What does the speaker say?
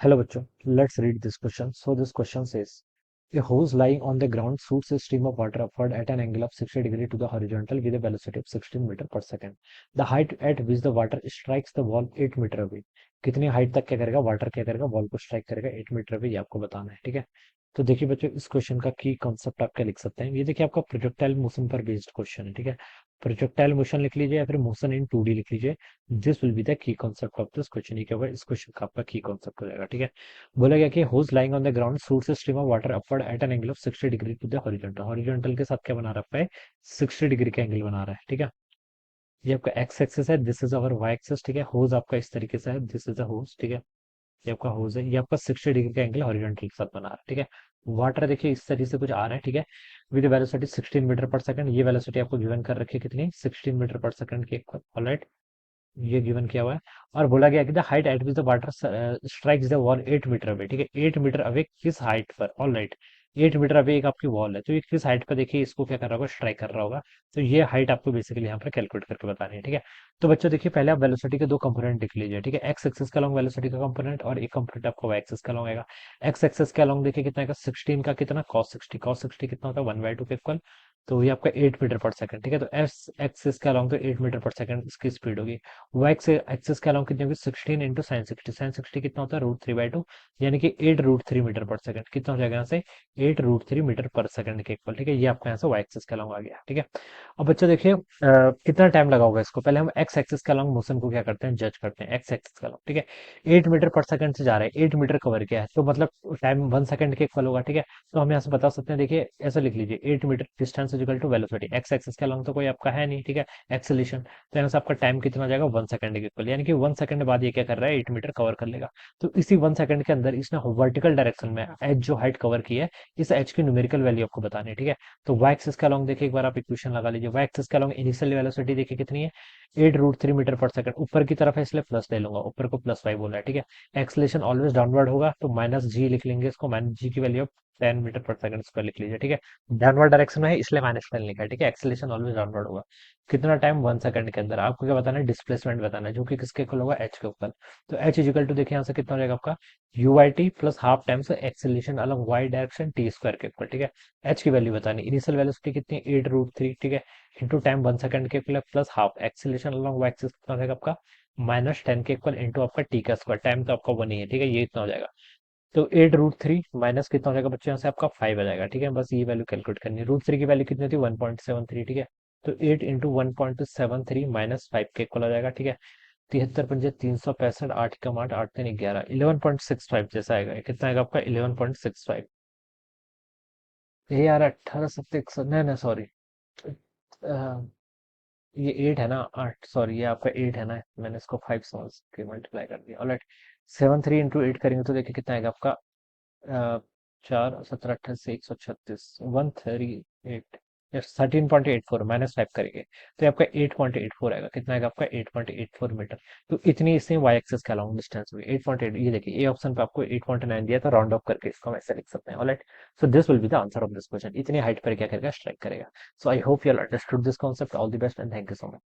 Hello bachcho, let's read this question. So this question says, a hose lying on the ground shoots a stream of water upward at an angle of 60 degree to the horizontal with a velocity of 16 meter per second. The height at which the water strikes the wall 8 metre away. कितनी height तक क्या करेगा water क्या करेगा wall को strike करेगा 8 metre away, ये आपको बताना है. ठीक है. तो देखिए बच्चों, इस क्वेश्चन का की कॉन्सेप्ट आप क्या लिख सकते हैं. ये देखिए आपका प्रोजेक्टाइल मोशन पर बेस्ड क्वेश्चन है. ठीक है. प्रोजेक्टाइल मोशन लिख लीजिए या फिर मोशन इन 2D लिख लीजिए. This will be the key concept of this question. ये क्या होगा, इस क्वेश्चन का आपका की कॉन्सेप्ट हो जाएगा. ठीक है. बोला गया कि hose lying on the ground shoots a stream of water upward at an angle of 60 degree to the horizontal. Horizontal के साथ क्या बना रखा है, 60 डिग्री का एंगल बना रहा है. ठीक है. ये आपका एक्स एक्सिस है, this is our Y axis. ठीक है. होज आपका इस तरीके से है, दिस इज अ होज. ठीक है. ये आपका होज है, ये आपका 60 डिग्री का एंगल हॉरिजॉन्टल के साथ बना रहा है. ठीक है. वाटर देखिए इस तरीके से कुछ आ रहा है. ठीक है. विद वेलोसिटी 16 मीटर पर सेकंड. ये वेलोसिटी आपको गिवन कर रखी है कितनी, 16 मीटर पर सेकंड की. ऑलराइट, ये गिवन किया हुआ है. और बोला गया कि the height at which the water strikes the wall 8 metre away. ठीक है. 8 मीटर अवे किस हाइट पर, ऑल राइट. 8 मीटर अवे एक आपकी वॉल है, तो ये किस हाइट पर देखिए इसको क्या कर रहा होगा, स्ट्राइक कर रहा होगा. तो ये हाइट आपको बेसिकली यहाँ पर कैलकुलेट करके बतानी है. ठीक है. तो बच्चों देखिए, पहले आप वेलोसिटी के दो कंपोनेंट लिख लीजिए. ठीक है. एक्स एक्सिस का लॉन्ग वेलोसिटी का कंपोनेंट और एक कंपोनेंट आपका वाई एक्सिस का लॉन्ग आएगा. एक्स एक्सिस का लॉन्ग देखिए कितना आएगा, 16 का कितना कॉस 60. कॉस 60 कितना होता है, 1/2 के इक्वल. तो ये आपका 8 मीटर पर सेकंड. ठीक है. तो एस एक्सिस का लॉन्ग तो 8 मीटर पर सेकंड इसकी स्पीड होगी. वाई एक्सिस का लॉन्ग कितनी होगी, 16 इंटू साइन 60. साइन 60 कितना होता है, √3/2. यानी कि 8 √3 मीटर पर सेकंड. कितना हो जाएगा यहाँ से, 8 √3 मीटर पर सेकंड के इक्वल. ठीक है. ये आपका यहाँ से वाई एक्सिस का लॉन्ग आ गया. ठीक है. अब बच्चों देखिए कितना टाइम लगा होगा इसको. पहले हम एक्स एक्सिस का लॉन्ग मोशन को क्या करते हैं, जज करते हैं. एक्स एक्सिस का लॉन्ग, ठीक है, 8 मीटर पर सेकंड से जा रहा है, 8 मीटर कवर किया है, तो मतलब टाइम 1 सेकंड के इक्वल होगा. ठीक है. तो हम यहाँ से बता सकते हैं, देखिए ऐसा लिख लीजिए, 8 metre distance is equal to velocity. X axis का लॉन्ग तो कोई आपका है नहीं. ठीक है. एक्सेलेरेशन. तो यहाँ से आपका टाइम कितना हो जाएगा, 1 सेकंड के इक्वल. यानी कि 1 सेकंड बाद ये क्या कर रहा है, 8 मीटर कवर कर लेगा. तो इसी 1 सेकंड के अंदर इसने वर्टिकल डायरेक्शन में एच जो हाइट कवर की है, इस एच की न्यूमेरिकल वैल्यू आपको बतानी है. ठीक है. तो वाई एक्सिस का लॉन्ग देखिए, एक बार आप इक्वेशन लगा लीजिए. वाई एक्सिस का लॉन्ग इनिशियल वेलोसिटी देखिए कितनी है, 8 √3 मीटर पर सेकंड. ऊपर की तरफ है इसलिए प्लस ले लूंगा, ऊपर को +5 बोला है. ठीक है. एक्सलेशन ऑलवेज डाउनवर्ड होगा, तो -g लिख लेंगे इसको. -g की वैल्यू 10 मीटर पर सेकंड स्क्वायर लिख लीजिए. ठीक है. डाउनवर्ड डायरेक्शन में है इसलिए -10 लिखा है. ठीक है. एक्सलेशन ऑलवेज डाउनवर्ड होगा. कितना टाइम, 1 सेकंड के अंदर. आपको क्या बताना है, डिस्प्लेसमेंट बताना है, जो कि किसके इक्वल होगा, एच के ऊपर. तो एच इजिकल टू देखिए यहाँ से कितना हो जाएगा आपका, U I T plus half times acceleration along Y direction T square के इक्वल. ठीक है. एच की वैल्यू बतानी, इनिशियल वेलोसिटी कितनी, 8 √3. ठीक है. इंटू टाइम 1 सेकंड के equal plus half acceleration along Y axis कितना हो जाएगा आपका, -10 के इक्वल इंटू आपका टी का स्क्वायर. टाइम तो आपका 1 ही है. ठीक है. ये इतना हो जाएगा. तो 8 √3 माइनस कितना हो जाएगा बच्चों, यहाँ से आपका 5 आ जाएगा. ठीक है. बस ये वैल्यू कैलकुलेट करनी है. √3 की वैल्यू कितनी थी, 1.73. ठीक है. तो 8 इंटू 1.73 -5 के इक्वल आ जाएगा. ठीक है. 73 पंजे 365, 8 कम 8, 8 3 11, 11.65 जैसा आएगा. ये कितना आएगा आपका, 11.65. ये यार 18 7 नहीं नहीं सॉरी, ये 8 है ना, 8 सॉरी, ये आपका 8 है ना, मैंने इसको 5 समझ के मल्टीप्लाई कर दिया. ऑलराइट. 73 इंटू 8 करेंगे तो देखिए कितना आएगा आपका, 4 17 28 136 138, 13.84 -5 करेंगे तो ये आपका 8.84 आएगा. कितना आएगा आपका, 8.84 मीटर. तो इतनी इसने वाई एक्सेस का लॉन्ग डिस्टेंस हुई 8.8. ये देखिए, ए ऑप्शन पे आपको 8.9 दिया, तो राउंड ऑफ करके इसको हम ऐसे लिख सकते हैं. Alright. So this will be the answer of this question. इतनी हाइट पर क्या करेगा, स्ट्राइक करेगा. So I hope you understood this concept. All the best and thank you so much.